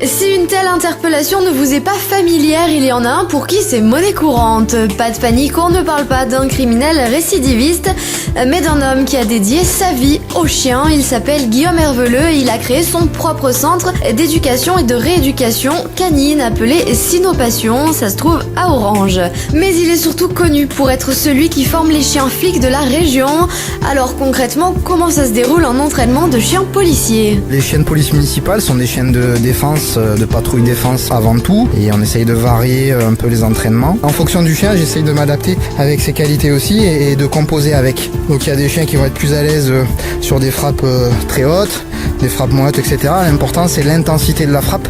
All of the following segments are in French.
Si une telle interpellation ne vous est pas familière, il y en a un pour qui c'est monnaie courante. Pas de panique, on ne parle pas d'un criminel récidiviste, mais d'un homme qui a dédié sa vie aux chiens. Il s'appelle Guillaume Herveleux et il a créé son propre centre d'éducation et de rééducation canine appelé Sinopassion. Ça se trouve à Orange. Mais il est surtout connu pour être celui qui forme les chiens flics de la région. Alors concrètement, comment ça se déroule un entraînement de chiens policiers? Les chiens de police municipale sont des chiens de défense, de patrouille défense avant tout, et on essaye de varier un peu les entraînements. En fonction du chien, j'essaye de m'adapter avec ses qualités aussi et de composer avec. Donc il y a des chiens qui vont être plus à l'aise sur des frappes très hautes, des frappes moins hautes, etc. L'important c'est l'intensité de la frappe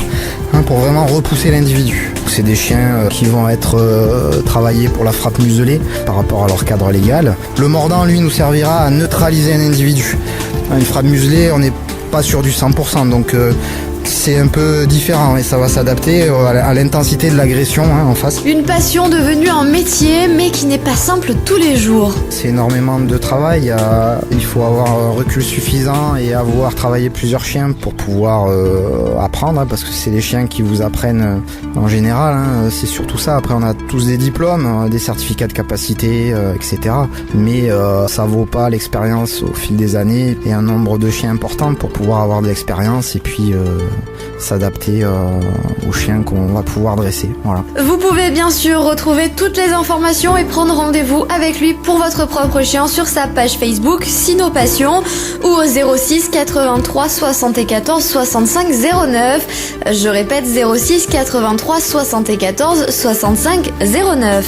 pour vraiment repousser l'individu. C'est des chiens qui vont être travaillés pour la frappe muselée par rapport à leur cadre légal. Le mordant, lui, nous servira à neutraliser un individu. Une frappe muselée, on n'est pas sur du 100%, donc c'est un peu différent et ça va s'adapter à l'intensité de l'agression en face. Une passion devenue un métier, mais qui n'est pas simple tous les jours. C'est énormément de travail, il faut avoir un recul suffisant et avoir travaillé plusieurs chiens pour pouvoir apprendre, parce que c'est les chiens qui vous apprennent en général, c'est surtout ça. Après on a tous des diplômes, des certificats de capacité, etc. Mais ça vaut pas l'expérience au fil des années et un nombre de chiens important pour pouvoir avoir de l'expérience et puis s'adapter aux chiens qu'on va pouvoir dresser. Voilà. Vous pouvez bien sûr retrouver toutes les informations et prendre rendez-vous avec lui pour votre propre chien sur sa page Facebook Sinopassion ou au 06 83 74 65 09. Je répète 06 83 74 65 09.